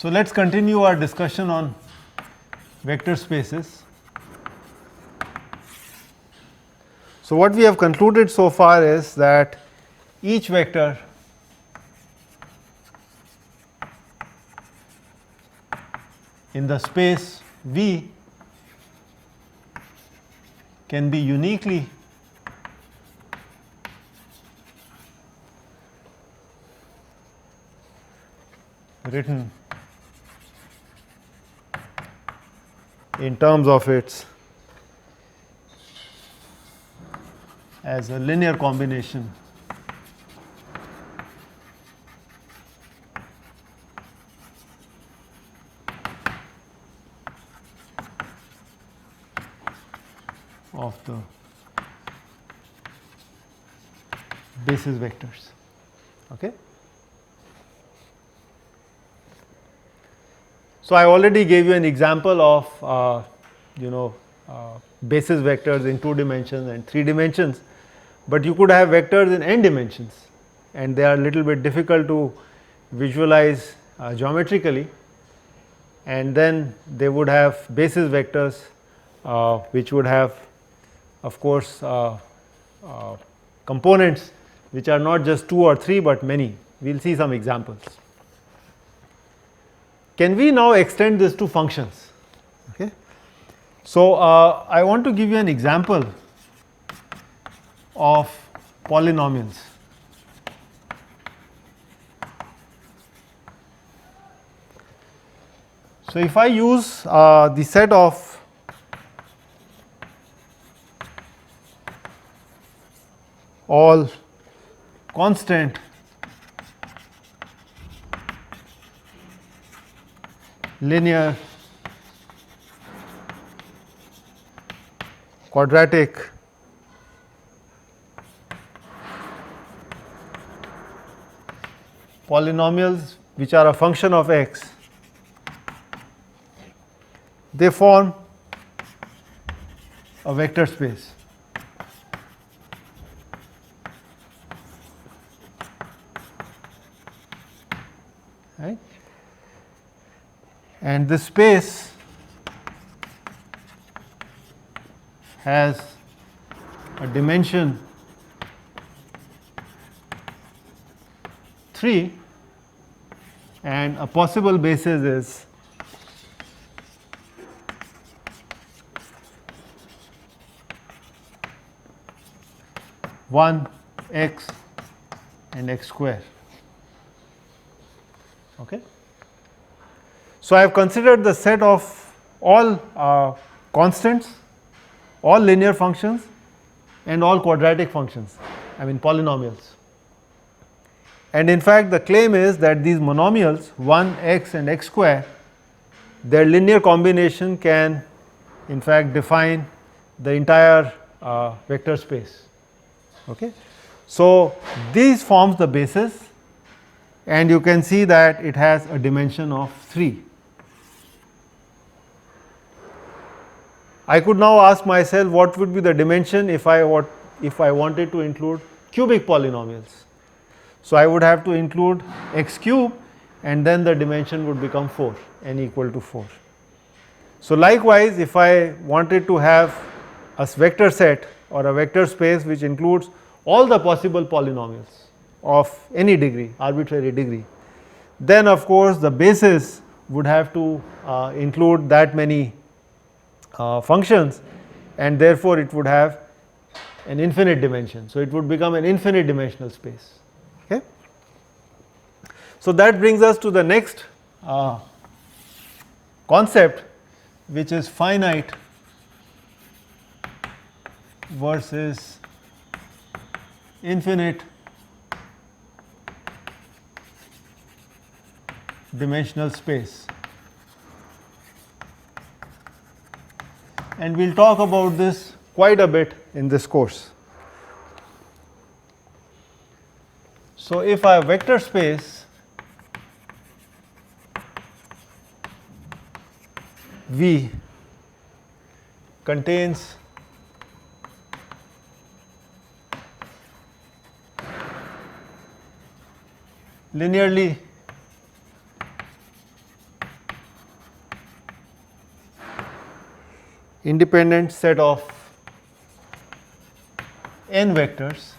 So let's continue our discussion on vector spaces. So what we have concluded so far is that each vector in the space V can be uniquely written in terms of its as a linear combination of the basis vectors. Okay. So I already gave you an example of basis vectors in 2 dimensions and 3 dimensions, but you could have vectors in n dimensions, and they are a little bit difficult to visualize geometrically, and then they would have basis vectors which would have, of course, components which are not just 2 or 3 but many. We will see some examples. Can we now extend this to functions? Okay. So I want to give you an example of polynomials. So if I use the set of all constant linear quadratic polynomials which are a function of x, they form a vector space. Right? And this space has a dimension 3, and a possible basis is one x and x square. Okay. So I have considered the set of all constants, all linear functions, and all quadratic functions, I mean polynomials. And in fact, the claim is that these monomials 1 x and x square, their linear combination can in fact define the entire vector space. Okay. So these forms the basis, and you can see that it has a dimension of 3. I could now ask myself what would be the dimension if I wanted to include cubic polynomials. So I would have to include x cube, and then the dimension would become 4, n equal to 4. So likewise, if I wanted to have a vector set or a vector space which includes all the possible polynomials of any degree, arbitrary degree, then of course the basis would have to include that many functions, and therefore it would have an infinite dimension. So it would become an infinite dimensional space. Okay. So that brings us to the next concept, which is finite versus infinite dimensional space. And we will talk about this quite a bit in this course. So if I have vector space V contains linearly independent set of n vectors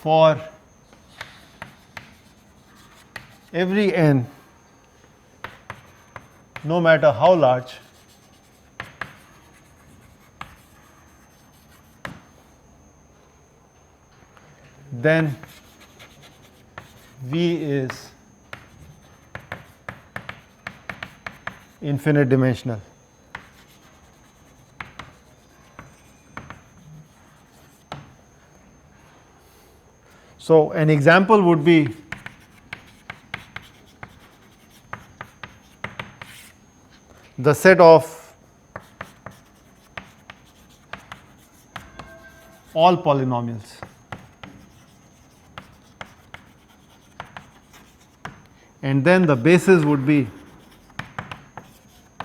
for every n, no matter how large, then V is infinite dimensional. So, an example would be the set of all polynomials and then the basis would be,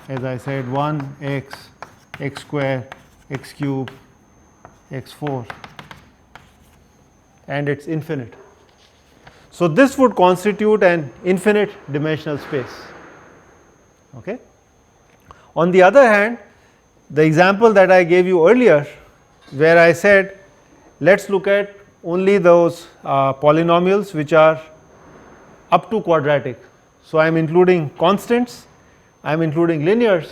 as I said, 1 x, x square, x cube, x4, and it's infinite. So, this would constitute an infinite dimensional space. Okay. On the other hand, the example that I gave you earlier, where I said let us look at only those polynomials which are up to quadratic. So, I am including constants, I am including linears,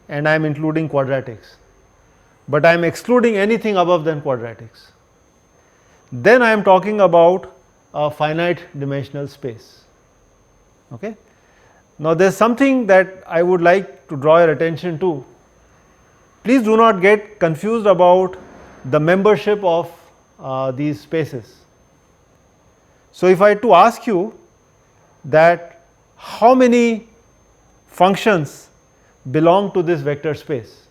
and I am including quadratics, but I am excluding anything above than quadratics. Then I am talking about a finite dimensional space. Okay. Now, there is something that I would like to draw your attention to. Please do not get confused about the membership of these spaces. So, if I had to ask you that how many functions belong to this vector space,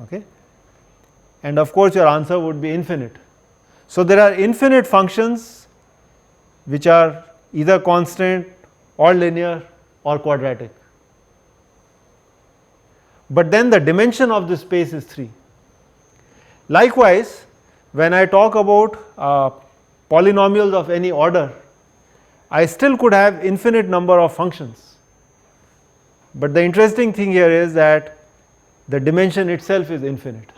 okay, and of course, your answer would be infinite. So, there are infinite functions which are either constant or linear or quadratic, but then the dimension of the space is 3. Likewise, when I talk about polynomials of any order, I still could have infinite number of functions, but the interesting thing here is that the dimension itself is infinite.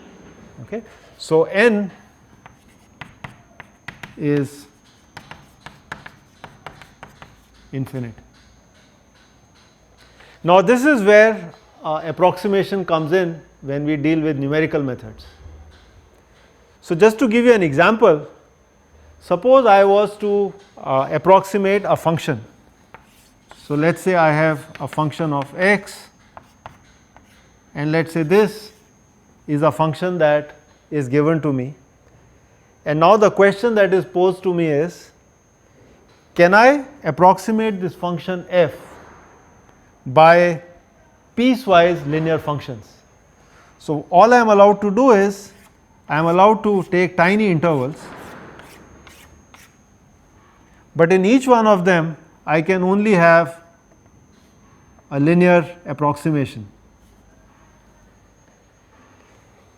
Okay. So, n is infinite. Now, this is where approximation comes in when we deal with numerical methods. So, just to give you an example, suppose I was to approximate a function. So, let us say I have a function of x, and let us say this is a function that is given to me, and now the question that is posed to me is, can I approximate this function f by piecewise linear functions? So, all I am allowed to do is I am allowed to take tiny intervals, but in each one of them I can only have a linear approximation.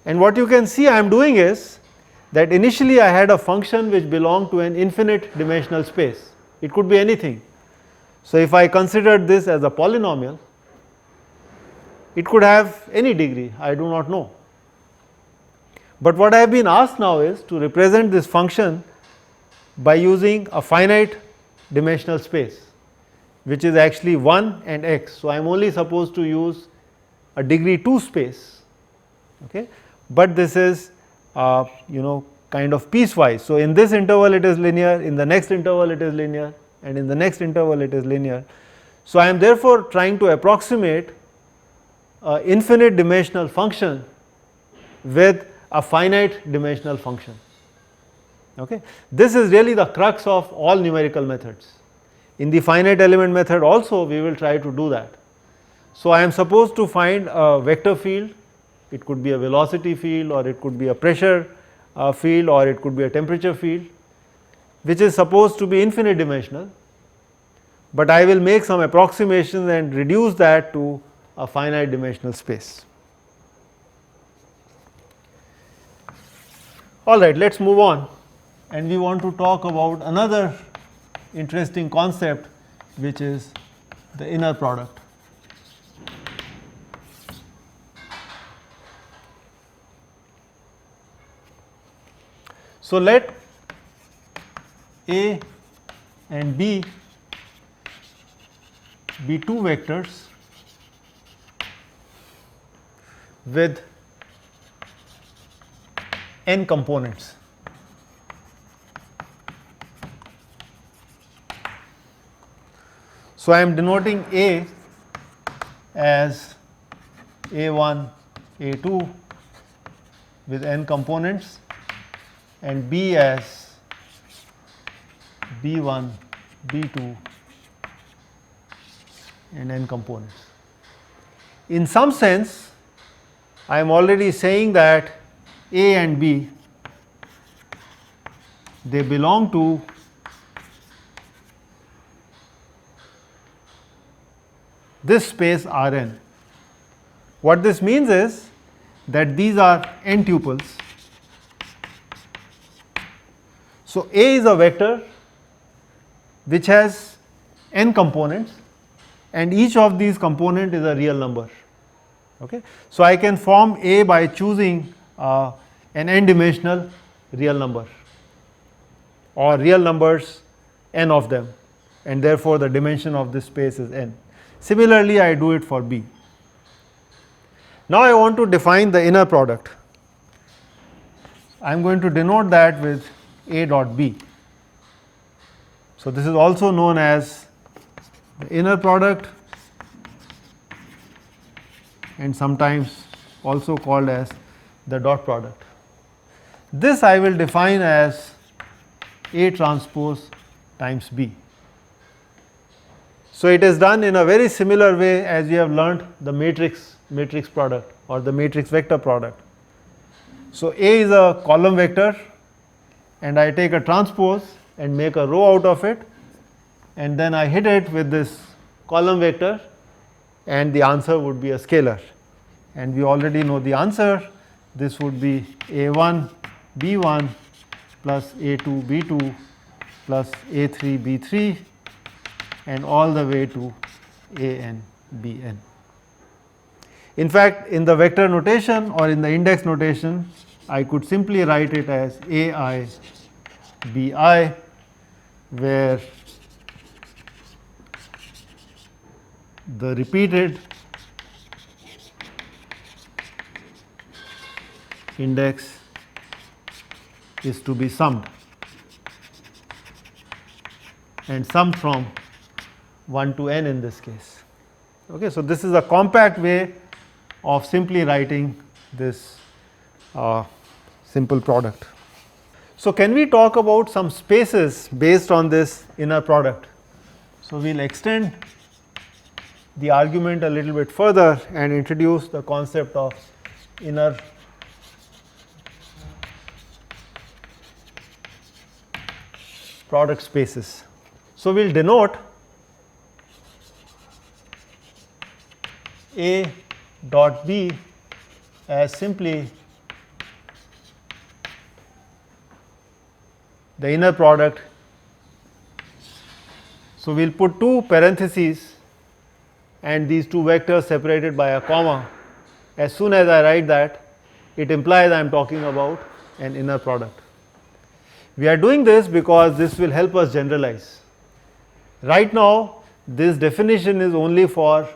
And what you can see I am doing is that initially I had a function which belonged to an infinite dimensional space. It could be anything. So, if I considered this as a polynomial, it could have any degree, I do not know. But what I have been asked now is to represent this function by using a finite dimensional space, which is actually 1 and x. So, I am only supposed to use a degree 2 space, okay, but this is kind of piecewise. So, in this interval it is linear, in the next interval it is linear, and in the next interval it is linear. So, I am therefore trying to approximate an infinite dimensional function with a finite dimensional function. Okay. This is really the crux of all numerical methods. In the finite element method also we will try to do that. So, I am supposed to find a vector field, it could be a velocity field, or it could be a pressure field, or it could be a temperature field, which is supposed to be infinite dimensional, but I will make some approximations and reduce that to a finite dimensional space. All right, let us move on, and we want to talk about another interesting concept which is the inner product. So let A and B be two vectors with n components. So I am denoting A as A1, A2 with n components, and B as B1, B2 and n components. In some sense, I am already saying that A and B, they belong to this space Rn. What this means is that these are n tuples. So A is a vector which has n components, and each of these component is a real number. Okay. So I can form A by choosing an n dimensional real number, or real numbers n of them, and therefore the dimension of this space is n. Similarly, I do it for B. Now I want to define the inner product. I am going to denote that with A dot B. So this is also known as the inner product, and sometimes also called as the dot product. This I will define as A transpose times B. So it is done in a very similar way as we have learnt the matrix product or the matrix vector product. So A is a column vector, and I take a transpose and make a row out of it, and then I hit it with this column vector, and the answer would be a scalar. And we already know the answer. This would be A1 B1 plus A2 B2 plus A3 B3 and all the way to An Bn. In fact, in the vector notation or in the index notation, I could simply write it as Ai Bi, where the repeated index is to be summed, and summed from 1 to n in this case. Okay, so this is a compact way of simply writing this simple product. So can we talk about some spaces based on this inner product? So we will extend the argument a little bit further and introduce the concept of inner product spaces. So we will denote A dot B as simply the inner product. So we will put two parentheses and these two vectors separated by a comma. As soon as I write that, it implies I am talking about an inner product. We are doing this because this will help us generalize. Right now, this definition is only for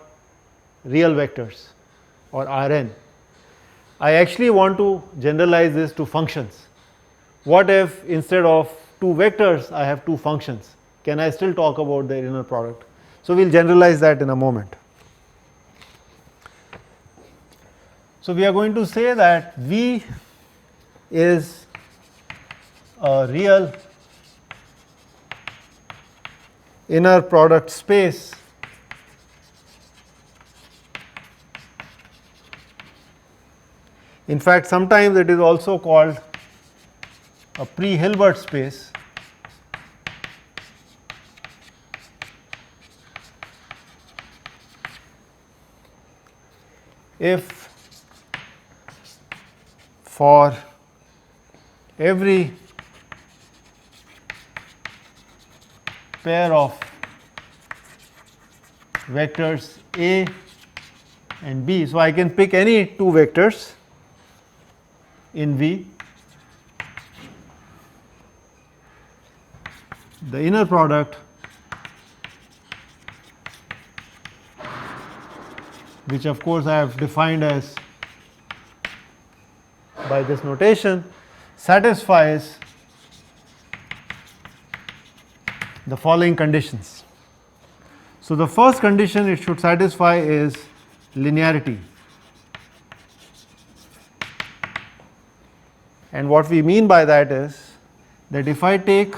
real vectors or Rn. I actually want to generalize this to functions. What if instead of two vectors I have two functions? Can I still talk about their inner product? So we will generalize that in a moment. So we are going to say that V is a real inner product space In fact, sometimes it is also called a pre-Hilbert space. If for every pair of vectors A and B. So, I can pick any two vectors in V. The inner product, which of course I have defined as by this notation, satisfies the following conditions. So, the first condition it should satisfy is linearity. And what we mean by that is that if I take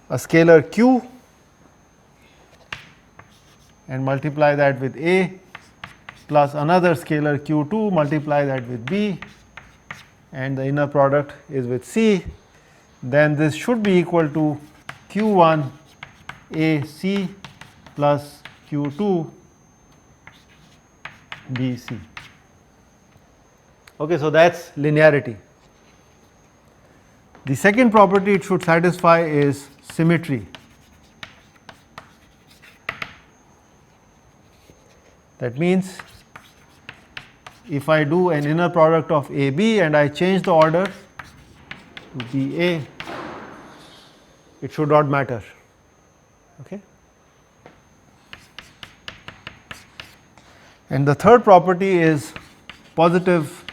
a scalar q and multiply that with A plus another scalar q2, multiply that with B, and the inner product is with C, then this should be equal to q1 AC plus q2 BC. Okay, so that's linearity. The second property it should satisfy is symmetry. That means if I do an inner product of AB and I change the order to BA, it should not matter. Okay. And the third property is positive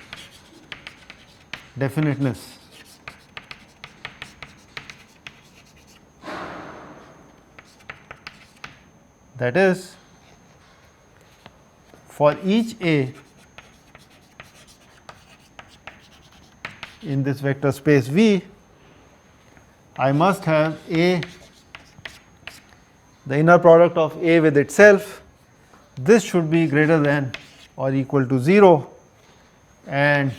definiteness. That is, for each A in this vector space V, I must have A, the inner product of A with itself. This should be greater than or equal to 0, and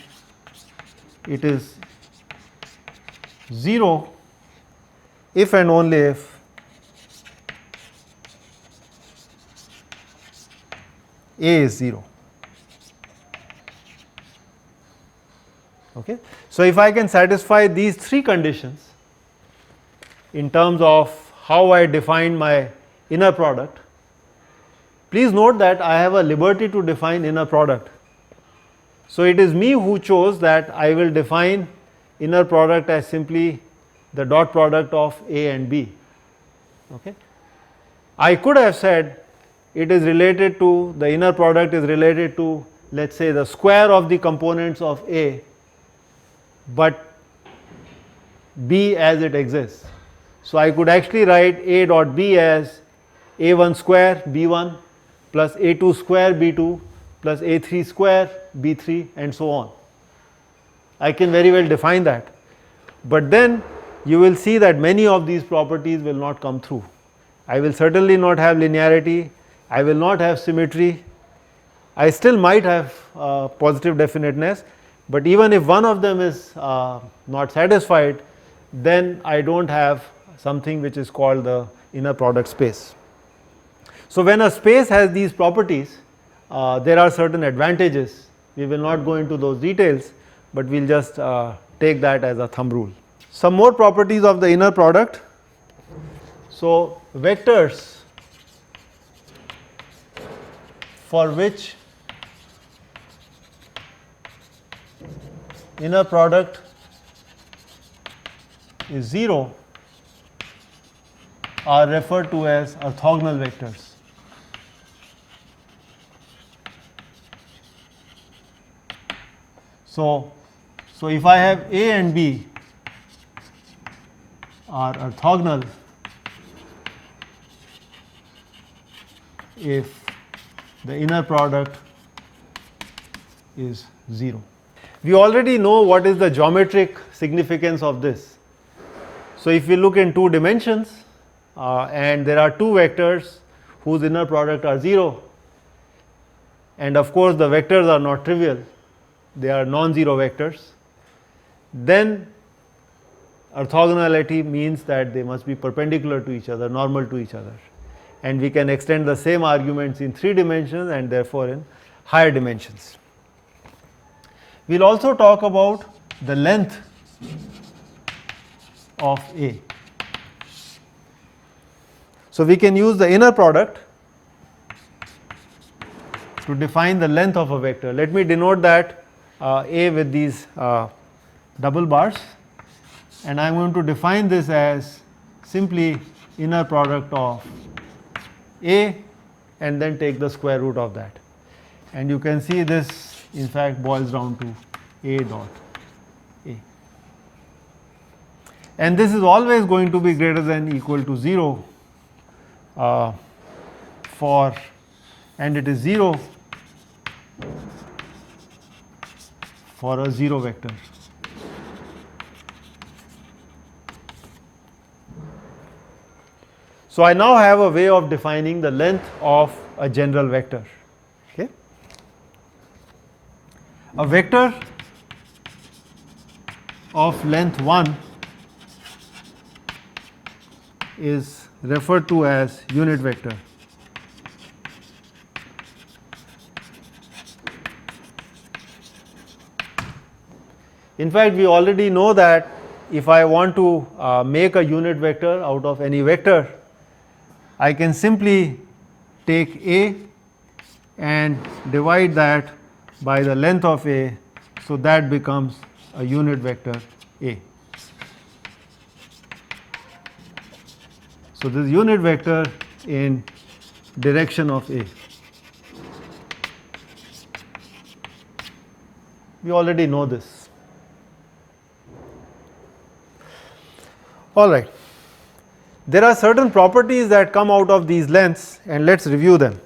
it is 0 if and only if A is 0. Okay. So, if I can satisfy these three conditions in terms of how I define my inner product, please note that I have a liberty to define inner product. So, it is me who chose that I will define inner product as simply the dot product of A and B. Okay. I could have said it is related to, the inner product is related to, let us say, the square of the components of A, but B as it exists. So, I could actually write A dot B as A1 square B1 plus A2 square B2 plus A3 square B3 and so on. I can very well define that, but then you will see that many of these properties will not come through. I will certainly not have linearity, I will not have symmetry, I still might have positive definiteness, but even if one of them is not satisfied, then I do not have something which is called the inner product space. So, when a space has these properties, there are certain advantages. We will not go into those details, but we will just take that as a thumb rule. Some more properties of the inner product. So, vectors for which inner product is 0 are referred to as orthogonal vectors. So, if I have A and B are orthogonal if the inner product is 0. We already know what is the geometric significance of this. So, if we look in 2 dimensions and there are 2 vectors whose inner product are 0, and of course, the vectors are not trivial, they are non-zero vectors, then orthogonality means that they must be perpendicular to each other, normal to each other, and we can extend the same arguments in 3 dimensions and therefore in higher dimensions. We will also talk about the length of A. So, we can use the inner product to define the length of a vector. Let me denote that A with these double bars, and I am going to define this as simply inner product of A and then take the square root of that. And you can see this in fact boils down to A dot A. And this is always going to be greater than equal to 0 for, and it is 0 for a 0 vector. So I now have a way of defining the length of a general vector. Okay. A vector of length 1 is referred to as unit vector. In fact, we already know that if I want to make a unit vector out of any vector, I can simply take A and divide that by the length of A, so that becomes a unit vector A. So this unit vector in direction of A. We already know this. All right. There are certain properties that come out of these lengths, and let us review them.